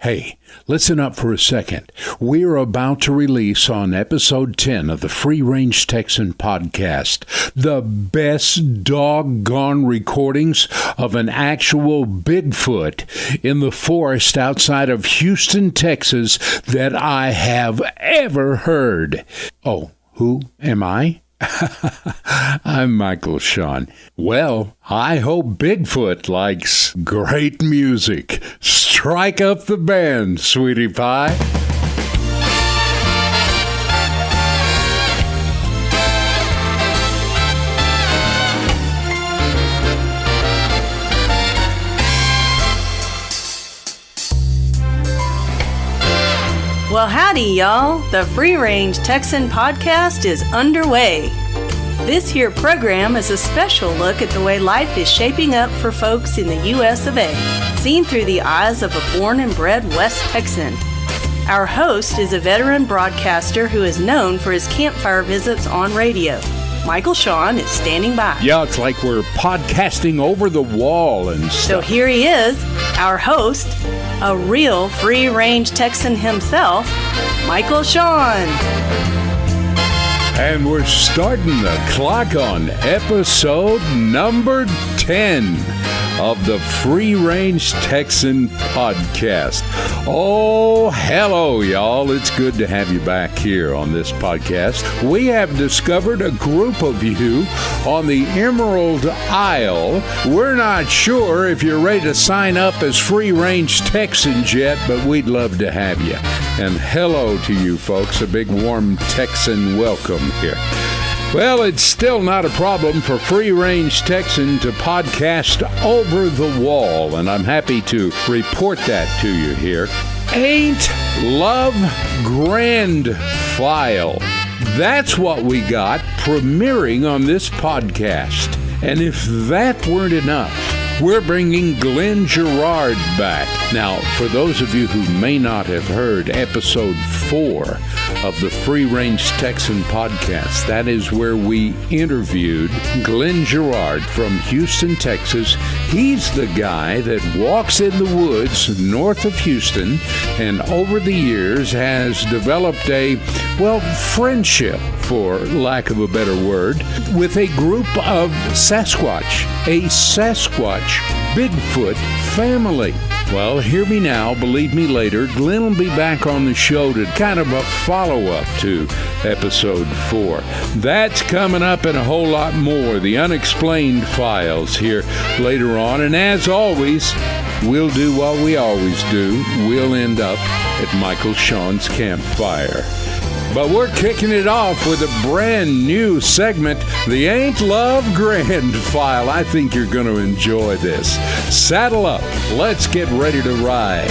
Hey, listen up for a second. We're about to release on episode 10 of the Free Range Texan podcast the best doggone recordings of an actual Bigfoot in the forest outside of Houston, Texas that I have ever heard. Oh, who am I? I'm Michael Sean. Well, I hope Bigfoot likes great music. Strike up the band, sweetie pie. Well, howdy, y'all. The Free Range Texan podcast is underway. This here program is a special look at the way life is shaping up for folks in the U.S. of A., seen through the eyes of a born and bred West Texan. Our host is a veteran broadcaster who is known for his campfire visits on radio. Michael Sean is standing by. Yeah, it's like we're podcasting over the wall and stuff. So here he is, our host, a real free-range Texan himself, Michael Sean. And we're starting the clock on episode number 10 of the Free Range Texan podcast. Oh, hello, y'all. It's good to have you back here on this podcast. We have discovered a group of you on the Emerald Isle. We're not sure if you're ready to sign up as Free Range Texans yet, but we'd love to have you. And hello to you folks. A big warm Texan welcome here. Well, it's still not a problem for Free Range Texan to podcast over the wall, and I'm happy to report that to you here. Ain't Love Grand File. That's what we got premiering on this podcast. And if that weren't enough, we're bringing Glen Gerard back. Now, for those of you who may not have heard episode 4 of the Free Range Texan podcast, that is where we interviewed Glen Gerard from Houston, Texas. He's the guy that walks in the woods north of Houston and over the years has developed a, friendship, for lack of a better word, with a group of Sasquatch, a Sasquatch Bigfoot family. Well, hear me now, believe me later. Glen will be back on the show to kind of a follow-up to episode 4. That's coming up and a whole lot more. The unexplained files here later on. And as always, we'll do what we always do. We'll end up at Michael Sean's campfire. But we're kicking it off with a brand new segment, the Ain't Love Grand File. I think you're going to enjoy this. Saddle up. Let's get ready to ride.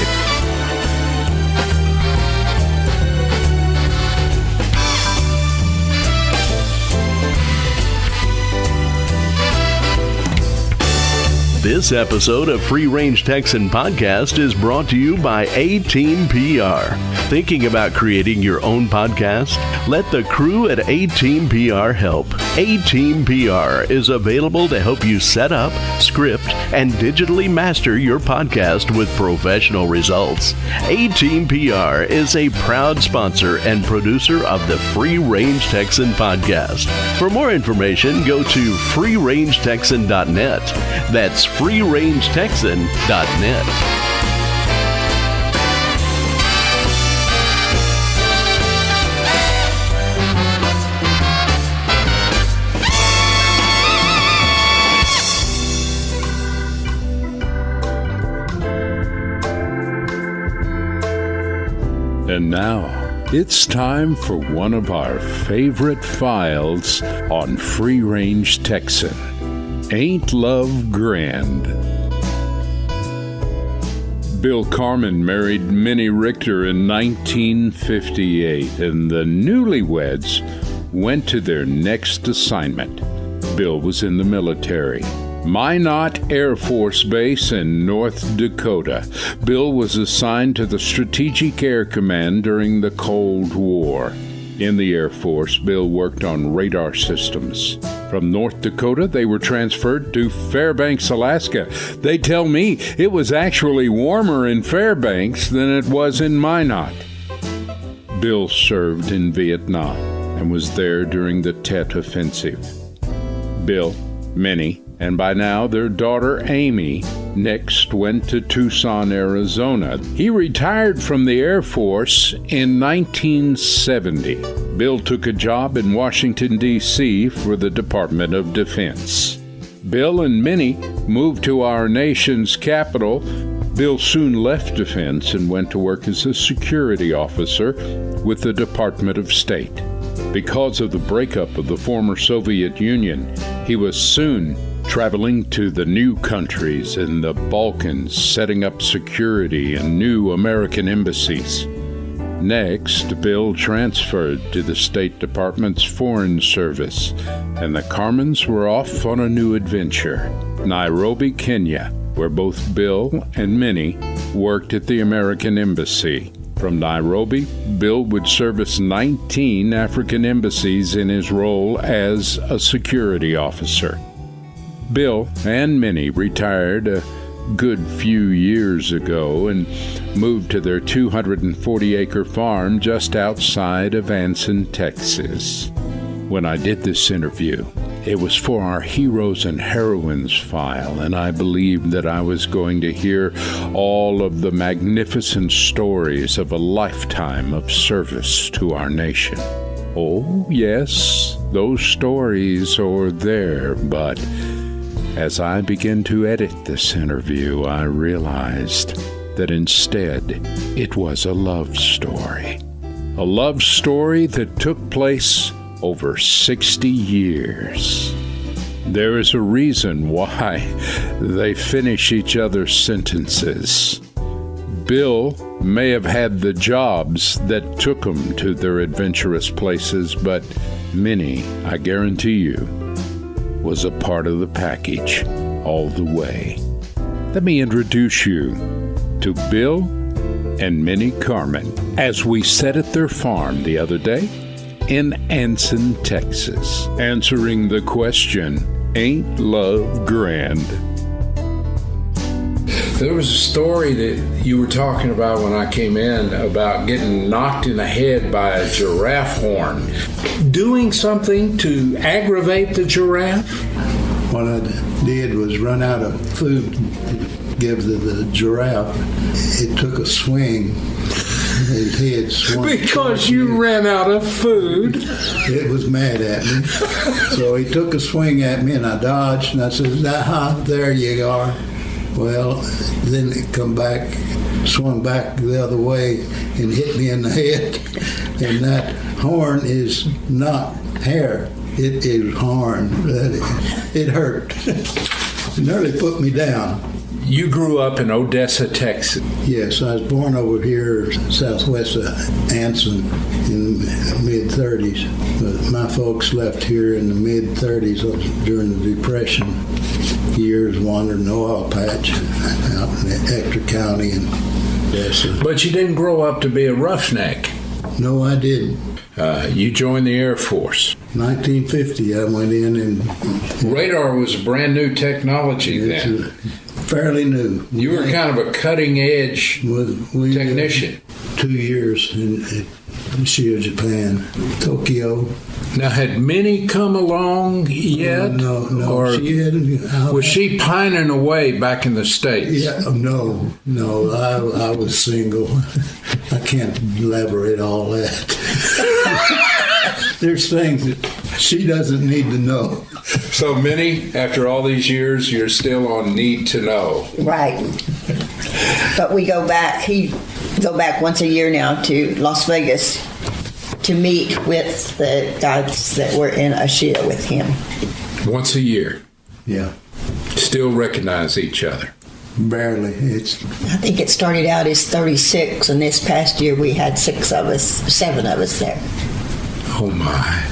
This episode of Free Range Texan Podcast is brought to you by A-Team PR. Thinking about creating your own podcast? Let the crew at A-Team PR help. A-Team PR is available to help you set up, script, and digitally master your podcast with professional results. A-Team PR is a proud sponsor and producer of the Free Range Texan Podcast. For more information, go to freerangetexan.net. That's freerangetexan.net. And now, it's time for one of our favorite files on Free Range Texan. Ain't Love Grand. Bill Carmen married Minnie Richter in 1958, and the newlyweds went to their next assignment. Bill was in the military. Minot Air Force Base in North Dakota. Bill was assigned to the Strategic Air Command during the Cold War. In the Air Force, Bill worked on radar systems, From North Dakota, they were transferred to Fairbanks, Alaska. They tell me it was actually warmer in Fairbanks than it was in Minot. Bill served in Vietnam and was there during the Tet Offensive. Bill, Minnie, and by now their daughter Amy next went to Tucson, Arizona. He retired from the Air Force in 1970. Bill took a job in Washington, D.C. for the Department of Defense. Bill and Minnie moved to our nation's capital. Bill soon left Defense and went to work as a security officer with the Department of State. Because of the breakup of the former Soviet Union, he was soon traveling to the new countries in the Balkans, setting up security in new American embassies. Next, Bill transferred to the State Department's Foreign Service, and the Carmens were off on a new adventure, Nairobi, Kenya, where both Bill and Minnie worked at the American Embassy. From Nairobi, Bill would service 19 African embassies in his role as a security officer. Bill and Minnie retired a good few years ago and moved to their 240-acre farm just outside of Anson, Texas. When I did this interview, it was for our Heroes and Heroines file, and I believed that I was going to hear all of the magnificent stories of a lifetime of service to our nation. Oh, yes, those stories are there, but as I began to edit this interview, I realized that instead it was a love story. A love story that took place over 60 years. There is a reason why they finish each other's sentences. Bill may have had the jobs that took him to their adventurous places, but Minnie, I guarantee you, was a part of the package all the way. Let me introduce you to Bill and Minnie Carmen as we sat at their farm the other day in Anson, Texas, answering the question, ain't love grand? There was a story that you were talking about when I came in about getting knocked in the head by a giraffe horn. Doing something to aggravate the giraffe? What I did was run out of food to give the giraffe. It took a swing. His head swung. Because you ran out of food? It was mad at me. So he took a swing at me and I dodged and I said, there you are. Well, then it come back, swung back the other way and hit me in the head. And that horn is not hair. It is horn. It hurt. It nearly put me down. You grew up in Odessa, Texas. Yes, I was born over here southwest of Anson in the mid-30s. But my folks left here in the mid-30s during the Depression years, wandering the oil patch out in Ector County and Odessa. But you didn't grow up to be a roughneck. No, I didn't. You joined the Air Force. 1950, I went in and... Radar was a brand new technology then. Fairly new. You were kind of a cutting-edge technician. 2 years in Shio, Japan, Tokyo. Now, had Minnie come along yet? No. Or she hadn't. Was she pining away back in the States? Yeah, no. I was single. I can't elaborate all that. There's things that she doesn't need to know. So, Minnie, after all these years, you're still on need to know. Right. But we go back. He go back once a year now to Las Vegas to meet with the guys that were in Ashia with him. Once a year? Yeah. Still recognize each other? Barely. I think it started out as 36, and this past year we had 7 of us there. Oh, my.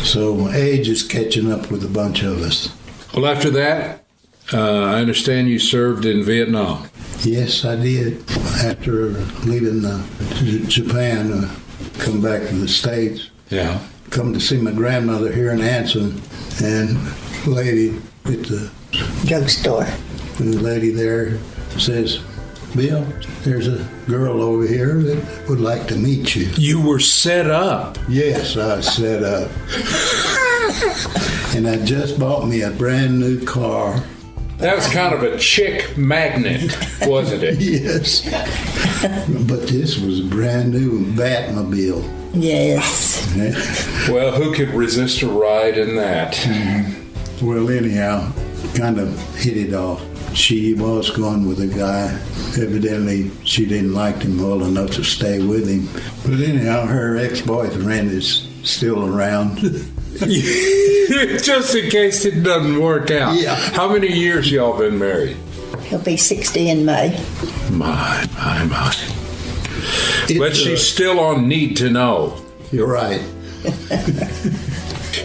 So age is catching up with a bunch of us. Well, after that, I understand you served in Vietnam. Yes, I did. After leaving Japan, come back to the States. Yeah. come to see my grandmother here in Anson, and the lady at the Drugstore. the lady there says, Bill, there's a girl over here that would like to meet you. You were set up. Yes, I was set up. And I just bought me a brand new car. That was kind of a chick magnet, wasn't it? Yes. But this was a brand new Batmobile. Yes. Well, who could resist a ride in that? Well, anyhow, kind of hit it off. She was going with a guy. Evidently, she didn't like him well enough to stay with him. But anyhow, her ex-boyfriend is still around. Just in case it doesn't work out. Yeah. How many years y'all been married? He'll be 60 in May. My. It, But she's still on need to know. You're right.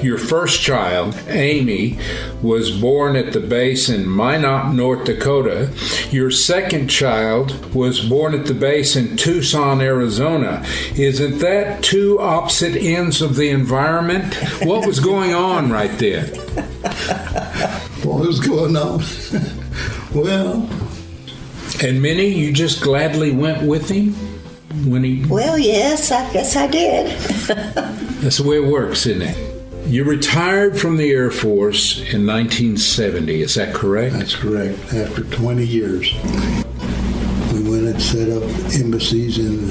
Your first child, Amy, was born at the base in Minot, North Dakota. Your second child was born at the base in Tucson, Arizona. Isn't that two opposite ends of the environment? What was going on right then? What was going on? Well, And Minnie, you just gladly went with him when he... Well, yes, I guess I did. That's the way it works, isn't it? You retired from the Air Force in 1970, is that correct? that's correct. After 20 years, we went and set up embassies in...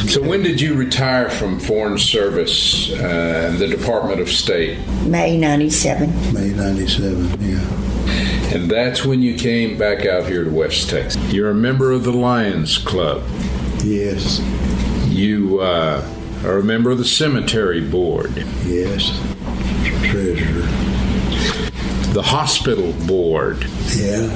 So when did you retire from Foreign Service, the Department of State? May 97. May 97, yeah. And that's when you came back out here to West Texas. You're a member of the Lions Club. Yes, You are a member of the Cemetery Board, yes. Treasurer. the Hospital Board, Yeah.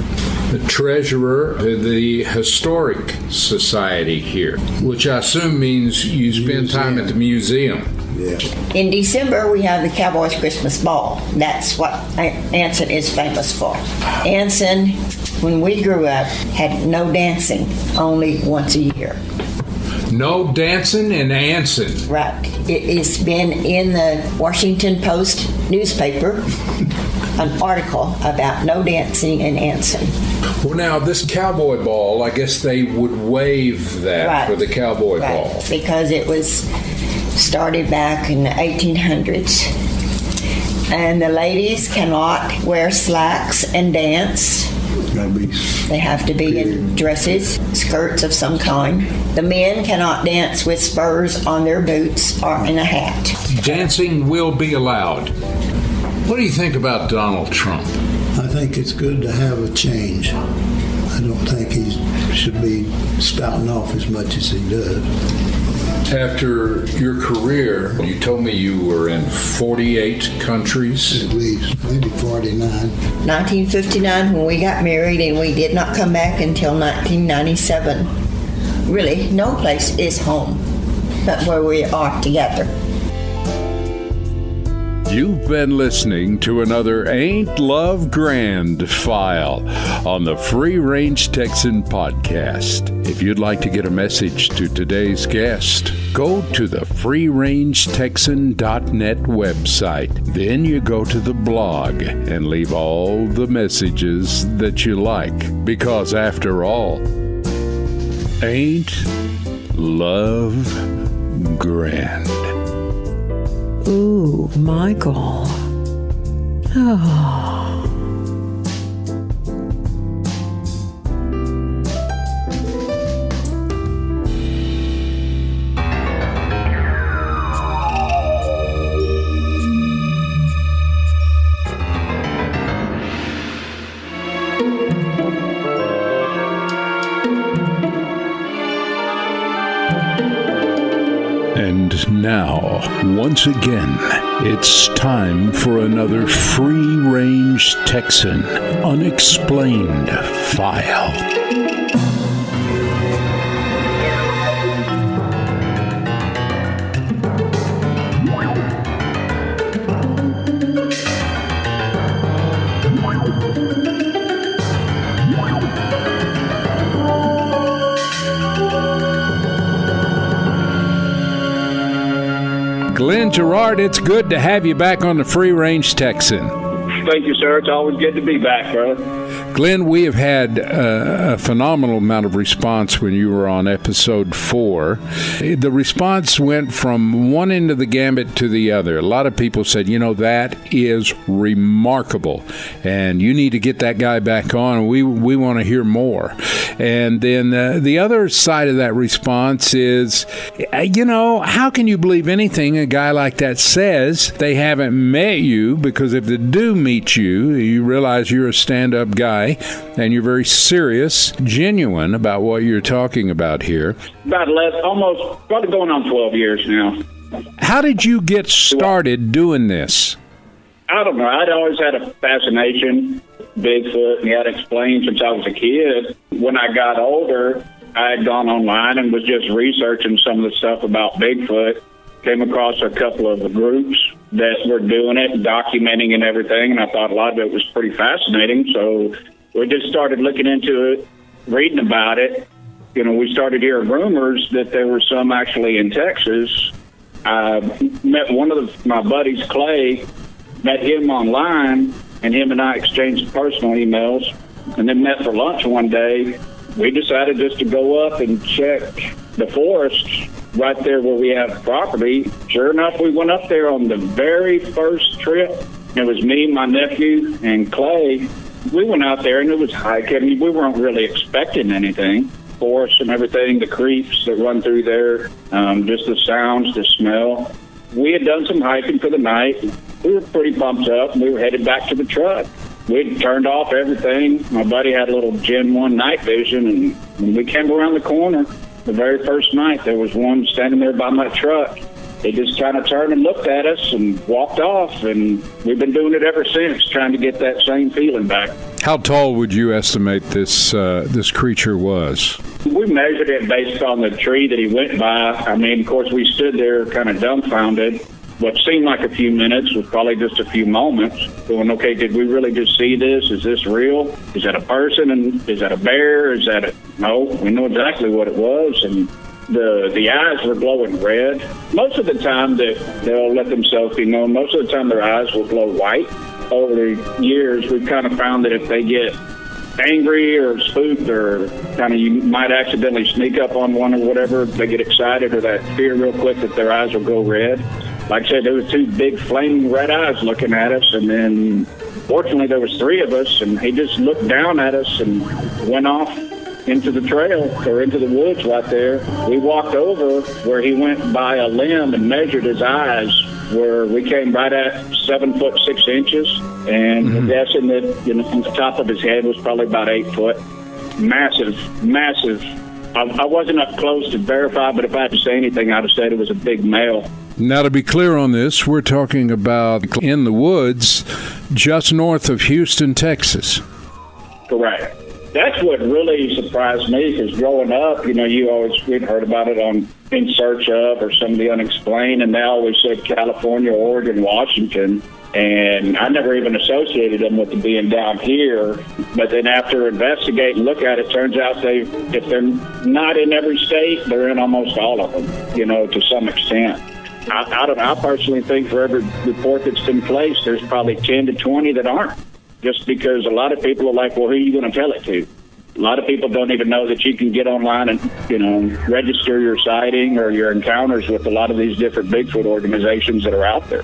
the treasurer of the Historic Society here, which I assume means you spend time at the museum. Yeah. In December, we have the Cowboys Christmas Ball. That's what Anson is famous for. Anson, when we grew up, had no dancing, only once a year. No dancing in Anson. Right. It's been in the Washington Post newspaper, an article about no dancing in Anson. Well, now, this cowboy ball, I guess they would waive that Right. for the cowboy Right. ball. Because it was started back in the 1800s. And the ladies cannot wear slacks and dance. Gotta be. They have to be in dresses, skirts of some kind. The men cannot dance with spurs on their boots or in a hat. Dancing will be allowed. What do you think about Donald Trump? I think it's good to have a change. I don't think he should be spouting off as much as he does. After your career, you told me you were in 48 countries. At least, maybe 49. 1959 when we got married, and we did not come back until 1997. Really, no place is home but where we are together. You've been listening to another Ain't Love Grand file on the Free Range Texan podcast. If you'd like to get a message to today's guest, go to the freerangetexan.net website. Then you go to the blog and leave all the messages that you like. Because after all, ain't love grand? Ooh, Michael. Oh. And now, once again, it's time for another Free Range Texan Unexplained file. Glen Gerard, it's good to have you back on the Free Range Texan. Thank you, sir. It's always good to be back, brother. Glen, we have had a phenomenal amount of response when you were on episode 4. The response went from one end of the gambit to the other. A lot of people said, that is remarkable, and you need to get that guy back on. We want to hear more. And then the other side of that response is, how can you believe anything a guy like that says? They haven't met you, because if they do meet you, you realize you're a stand-up guy, and you're very serious, genuine about what you're talking about here. Probably going on 12 years now. How did you get started doing this? I don't know. I'd always had a fascination with Bigfoot, and he had explained since I was a kid. When I got older, I had gone online and was just researching some of the stuff about Bigfoot. Came across a couple of the groups that were doing it, documenting and everything, and I thought a lot of it was pretty fascinating. So we just started looking into it, reading about it. We started hearing rumors that there were some actually in Texas. I met one of my buddies, Clay, met him online, and him and I exchanged personal emails, and then met for lunch one day. We decided just to go up and check the forest right there where we have property. Sure enough, we went up there on the very first trip. It was me, my nephew, and Clay. We went out there, and it was hiking. We weren't really expecting anything. Forest and everything, the creeks that run through there, just the sounds, the smell. We had done some hiking for the night. We were pretty pumped up, and we were headed back to the truck. We'd turned off everything. My buddy had a little Gen 1 night vision, and when we came around the corner, the very first night, there was one standing there by my truck. He just kind of turned and looked at us and walked off, and we've been doing it ever since, trying to get that same feeling back. How tall would you estimate this creature was? We measured it based on the tree that he went by. Of course, we stood there kind of dumbfounded. What seemed like a few minutes was probably just a few moments. Going, okay, did we really just see this? Is this real? Is that a person? And is that a bear? No, we know exactly what it was. And the eyes were glowing red. Most of the time that they'll let themselves be known, most of the time their eyes will glow white. Over the years, we've kind of found that if they get angry or spooked or kind of you might accidentally sneak up on one or whatever, they get excited or that fear real quick that their eyes will go red. Like I said, there were two big flaming red eyes looking at us, and then fortunately there was 3 of us, and he just looked down at us and went off into the trail or into the woods right there. We walked over where he went by a limb and measured his eyes, where we came right at 7 foot 6 inches, and we're guessing that the top of his head was probably about 8 foot. Massive. I wasn't up close to verify, but if I had to say anything, I'd have said it was a big male. Now, to be clear on this, we're talking about in the woods just north of Houston, Texas. Correct. That's what really surprised me, because growing up, we'd heard about it on In Search Of or Some of the Unexplained, and they always said California, Oregon, Washington, and I never even associated them with being down here. But then after investigating, look at it, turns out if they're not in every state, they're in almost all of them, to some extent. I don't know. I personally think for every report that's been placed, there's probably 10 to 20 that aren't. Just because a lot of people are like, well, who are you going to tell it to? A lot of people don't even know that you can get online and, register your sighting or your encounters with a lot of these different Bigfoot organizations that are out there.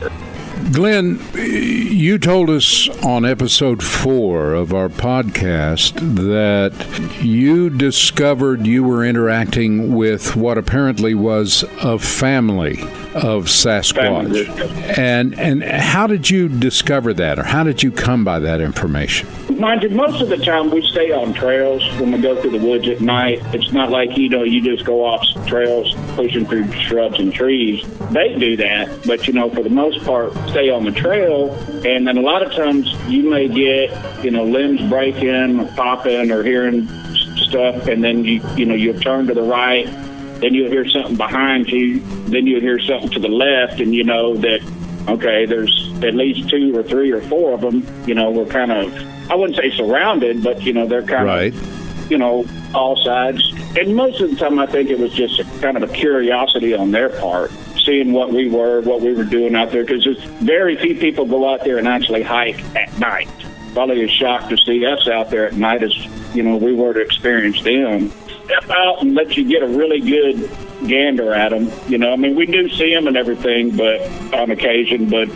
Glen, you told us on episode 4 of our podcast that you discovered you were interacting with what apparently was a family of Sasquatch. And how did you discover that, or how did you come by that information? Mind you, most of the time we stay on trails when we go through the woods at night. It's not like, you just go off trails pushing through shrubs and trees. They do that, but, for the most part, stay on the trail. And then a lot of times you may get, limbs breaking or popping or hearing stuff, and then you'll turn to the right, then you'll hear something behind you, then you'll hear something to the left, and you know that, okay, there's at least 2 or 3 or 4 of them. We're kind of, I wouldn't say surrounded, but, they're kind of, all sides. And most of the time I think it was just kind of a curiosity on their part, seeing what we were doing out there, because there's very few people go out there and actually hike at night. Probably as shocked to see us out there at night as, we were to experience them. Step out and let you get a really good gander at them. We do see them and everything, but on occasion, but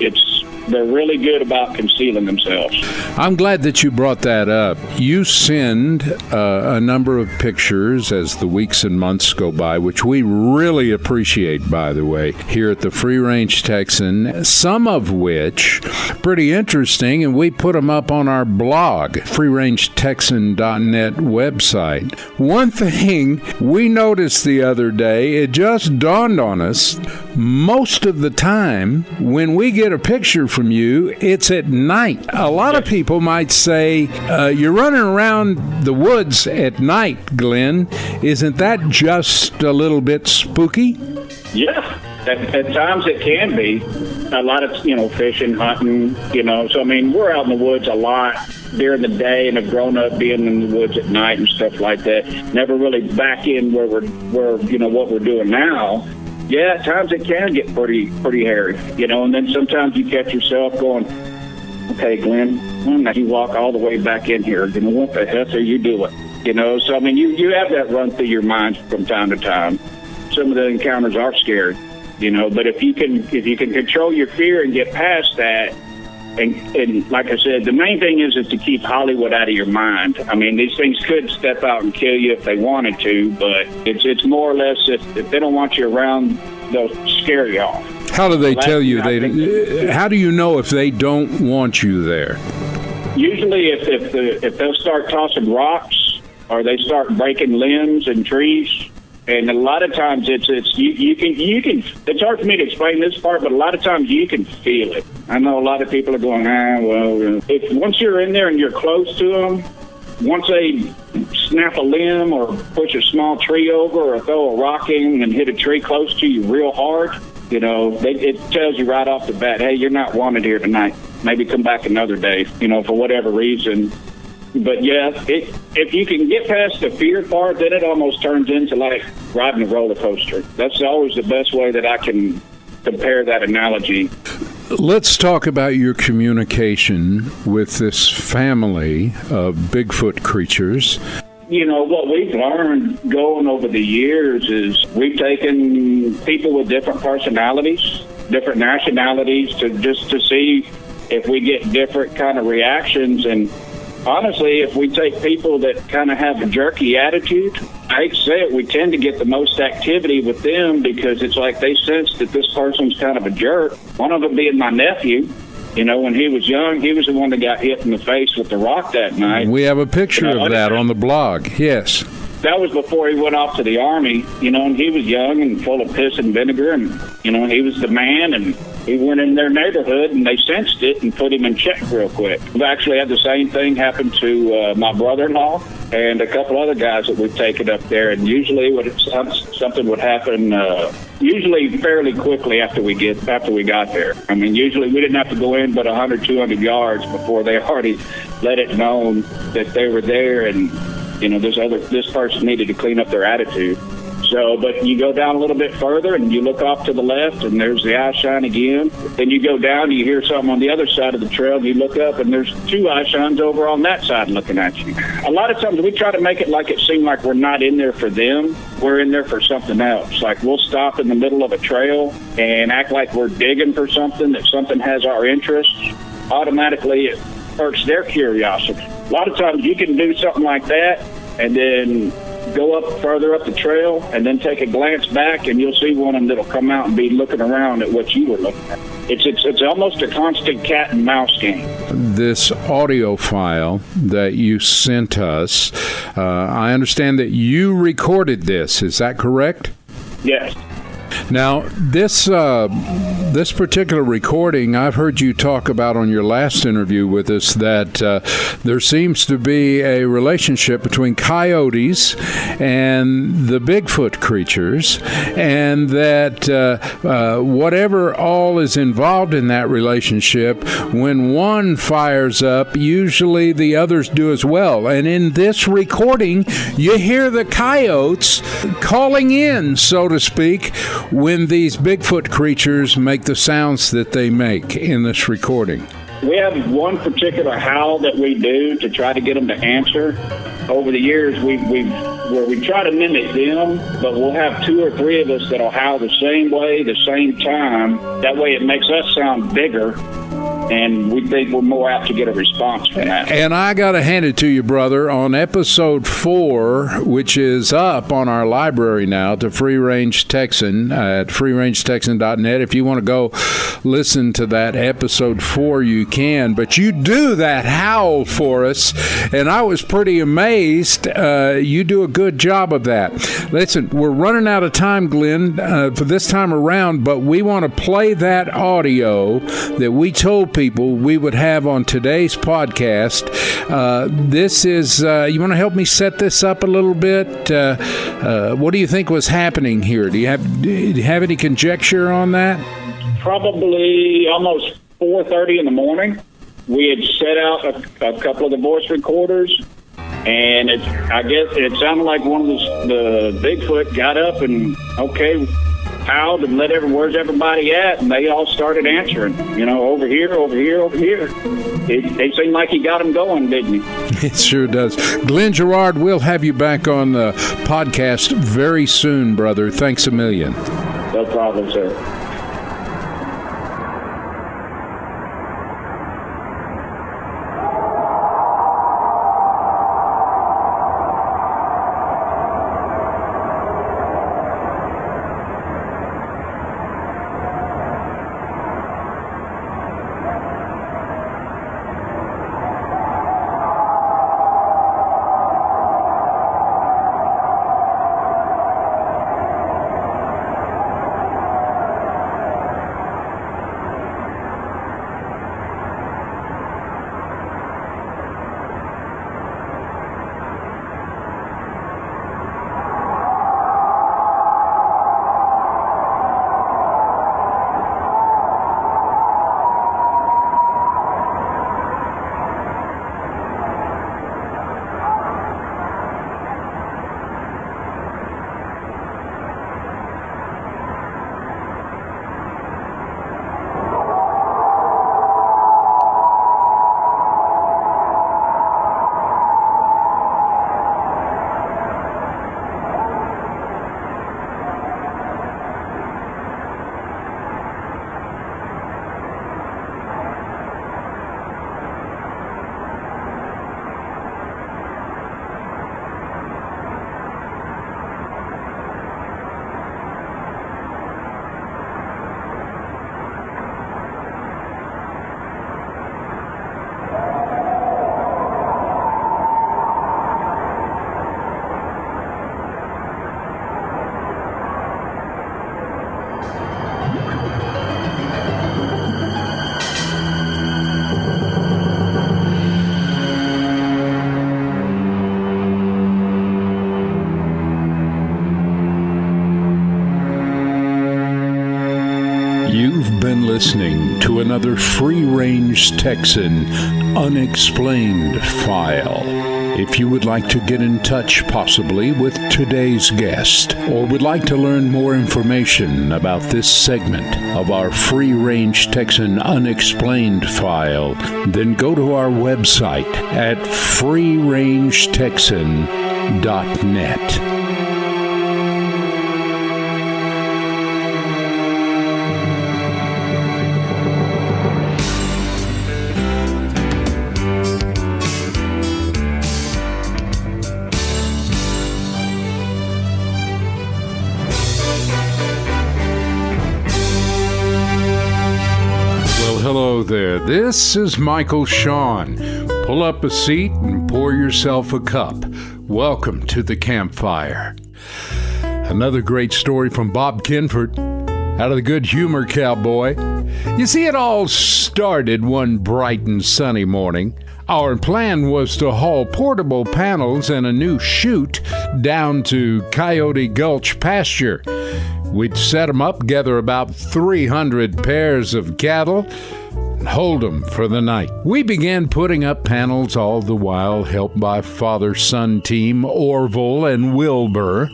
they're really good about concealing themselves. I'm glad that you brought that up. You send a number of pictures as the weeks and months go by, which we really appreciate, by the way, here at the Free Range Texan, some of which pretty interesting, and we put them up on our blog, freerangetexan.net website. One thing we noticed the other day, it just dawned on us, most of the time when we get a picture from you, it's at night. A lot of people might say, you're running around the woods at night, Glenn. Isn't that just a little bit spooky? Yeah. At times it can be. A lot of, fishing, hunting, So, we're out in the woods a lot during the day and have grown up being in the woods at night and stuff like that. Never really back in where what we're doing now. Yeah, at times it can get pretty hairy, and then sometimes you catch yourself going, okay, Glenn, now you walk all the way back in here. What the heck are you doing? So, you have that run through your mind from time to time. Some of the encounters are scary, but if you can control your fear and get past that, and like I said, the main thing is to keep Hollywood out of your mind. These things could step out and kill you if they wanted to, but it's more or less if they don't want you around, they'll scare you off. How do they tell you? How do you know if they don't want you there? Usually, if they'll start tossing rocks or they start breaking limbs and trees. And a lot of times you can. It's hard for me to explain this part, but a lot of times you can feel it. I know a lot of people are going, if once you're in there and you're close to them, once they snap a limb or push a small tree over or throw a rock in and hit a tree close to you real hard, it tells you right off the bat, hey, you're not wanted here tonight. Maybe come back another day, for whatever reason. But yeah, if you can get past the fear part, then it almost turns into like riding a roller coaster. That's always the best way that I can compare that analogy. Let's talk about your communication with this family of Bigfoot creatures. What we've learned going over the years is we've taken people with different personalities, different nationalities to see if we get different kind of reactions. And honestly, if we take people that kind of have a jerky attitude, I hate to say it, we tend to get the most activity with them because it's like they sense that this person's kind of a jerk. One of them being my nephew. When he was young, he was the one that got hit in the face with the rock that night. We have a picture of that on the blog, yes. That was before he went off to the Army, and he was young and full of piss and vinegar, and, he was the man, and he went in their neighborhood, and they sensed it and put him in check real quick. We've actually had the same thing happen to my brother-in-law and a couple other guys that we've taken up there, and usually something would happen usually fairly quickly after we got there. Usually we didn't have to go in but 100, 200 yards before they already let it known that they were there, and this person needed to clean up their attitude. So, but you go down a little bit further and you look off to the left and there's the eye shine again. Then you go down and you hear something on the other side of the trail and you look up and there's two eye shines over on that side looking at you. A lot of times we try to make it like it seems like we're not in there for them. We're in there for something else. Like we'll stop in the middle of a trail and act like we're digging for something, that something has our interest. Automatically it irks their curiosity. A lot of times you can do something like that and then go up further up the trail and then take a glance back and you'll see one of them that'll come out and be looking around at what you were looking at. It's almost a constant cat and mouse game. This audio file that you sent us, I understand that you recorded this. Is that correct? Yes. Now, this particular recording, I've heard you talk about on your last interview with us that there seems to be a relationship between coyotes and the Bigfoot creatures, and that whatever all is involved in that relationship, when one fires up, usually the others do as well. And in this recording, you hear the coyotes calling in, so to speak, when these Bigfoot creatures make the sounds that they make in this recording? We have one particular howl that we do to try to get them to answer. Over the years, we try to mimic them, but we'll have 2 or 3 of us that'll howl the same way, the same time. That way it makes us sound bigger, and we think we're more apt to get a response from that. And I got to hand it to you, brother, on episode 4, which is up on our library now, to Free Range Texan at freerangetexan.net. If you want to go listen to that episode 4, you can. But you do that howl for us, and I was pretty amazed. You do a good job of that. Listen, we're running out of time, Glenn, for this time around, but we want to play that audio that we told people we would have on today's podcast. This is, you want to help me set this up a little bit? What do you think was happening here? Do you have any conjecture on that? Probably almost 4:30 in the morning. We had set out a couple of the voice recorders, and I guess it sounded like one of the Bigfoot got up and, howled and where's everybody at? And they all started answering, over here, over here, over here. It seemed like he got them going, didn't he? It sure does. Glen Gerard, we'll have you back on the podcast very soon, brother. Thanks a million. No problem, sir. You've been listening to another Free Range Texan Unexplained file. If you would like to get in touch possibly with today's guest, or would like to learn more information about this segment of our Free Range Texan Unexplained file, then go to our website at freerangetexan.net. Hello there, this is Michael Shawn. Pull up a seat and pour yourself a cup. Welcome to the campfire. Another great story from Bob Kinford, out of the Good Humor Cowboy. You see, it all started one bright and sunny morning. Our plan was to haul portable panels and a new chute down to Coyote Gulch pasture. We'd set them up, gather about 300 pairs of cattle, and hold them for the night. We began putting up panels all the while, helped by father-son team Orville and Wilbur.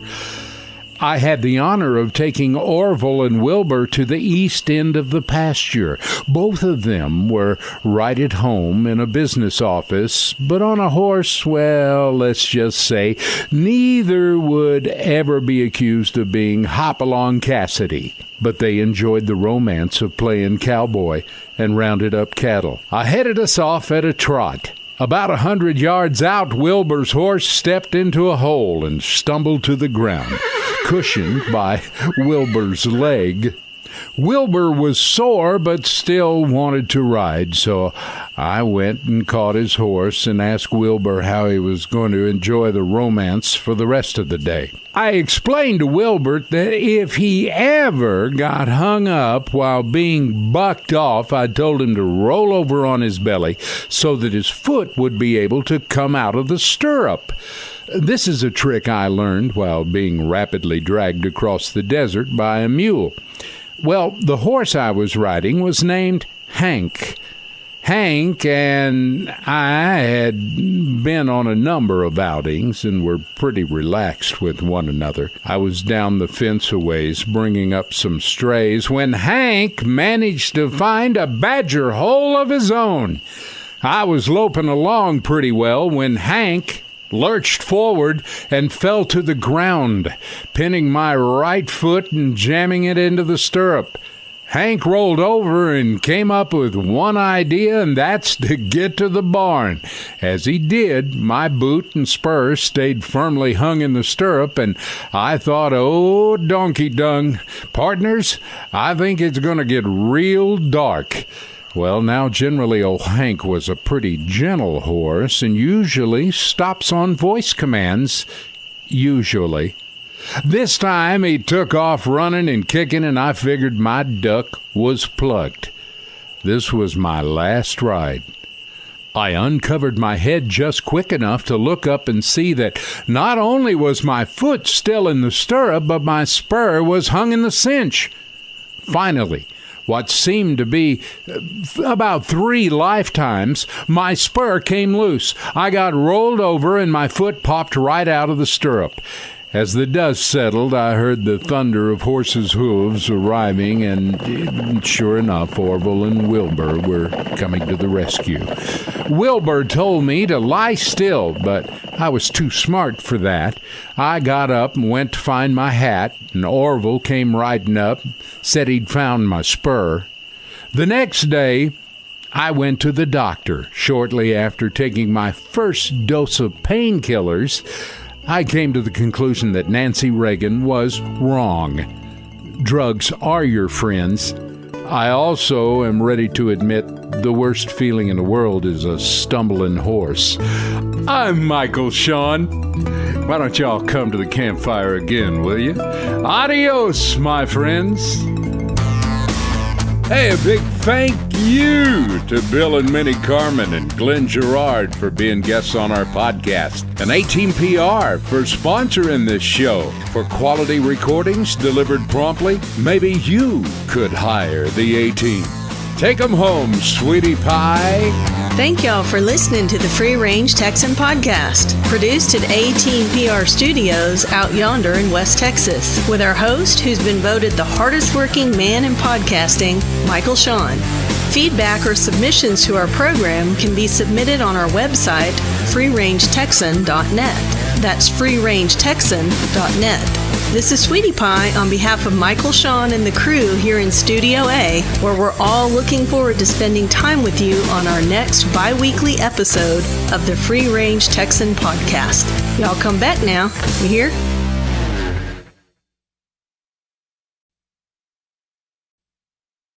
I had the honor of taking Orville and Wilbur to the east end of the pasture. Both of them were right at home in a business office, but on a horse, well, let's just say, neither would ever be accused of being Hop-along Cassidy. But they enjoyed the romance of playing cowboy and rounded up cattle. I headed us off at a trot. About 100 yards out, Wilbur's horse stepped into a hole and stumbled to the ground, cushioned by Wilbur's leg. Wilbur was sore but still wanted to ride, so I went and caught his horse and asked Wilbur how he was going to enjoy the romance for the rest of the day. I explained to Wilbur that if he ever got hung up while being bucked off, I told him to roll over on his belly so that his foot would be able to come out of the stirrup. This is a trick I learned while being rapidly dragged across the desert by a mule. Well, the horse I was riding was named Hank. Hank and I had been on a number of outings and were pretty relaxed with one another. I was down the fence a ways bringing up some strays when Hank managed to find a badger hole of his own. I was loping along pretty well when Hank lurched forward and fell to the ground, pinning my right foot and jamming it into the stirrup. Hank rolled over and came up with one idea, and that's to get to the barn. As he did, my boot and spur stayed firmly hung in the stirrup, and I thought, oh, donkey dung, partners, I think it's going to get real dark. Well, now, generally, old Hank was a pretty gentle horse and usually stops on voice commands. Usually. This time, he took off running and kicking, and I figured my duck was plucked. This was my last ride. I uncovered my head just quick enough to look up and see that not only was my foot still in the stirrup, but my spur was hung in the cinch. Finally, what seemed to be about 3 lifetimes, my spur came loose. I got rolled over and my foot popped right out of the stirrup. As the dust settled, I heard the thunder of horses' hooves arriving, and sure enough, Orville and Wilbur were coming to the rescue. Wilbur told me to lie still, but I was too smart for that. I got up and went to find my hat, and Orville came riding up, said he'd found my spur. The next day, I went to the doctor. Shortly after taking my first dose of painkillers, I came to the conclusion that Nancy Reagan was wrong. Drugs are your friends. I also am ready to admit the worst feeling in the world is a stumbling horse. I'm Michael Sean. Why don't y'all come to the campfire again, will you? Adios, my friends. Hey, a big thank you to Bill and Minnie Carmen and Glen Gerard for being guests on our podcast, and A-Team-PR for sponsoring this show. For quality recordings delivered promptly, maybe you could hire the A-Team. Take 'em home, sweetie pie. Thank y'all for listening to the Free Range Texan Podcast, produced at A-Team PR Studios out yonder in West Texas, with our host, who's been voted the hardest working man in podcasting, Michael Sean. Feedback or submissions to our program can be submitted on our website, freerangetexan.net. That's freerangetexan.net. This is Sweetie Pie on behalf of Michael Sean and the crew here in Studio A, where we're all looking forward to spending time with you on our next bi-weekly episode of the Free Range Texan Podcast. Y'all come back now. You hear?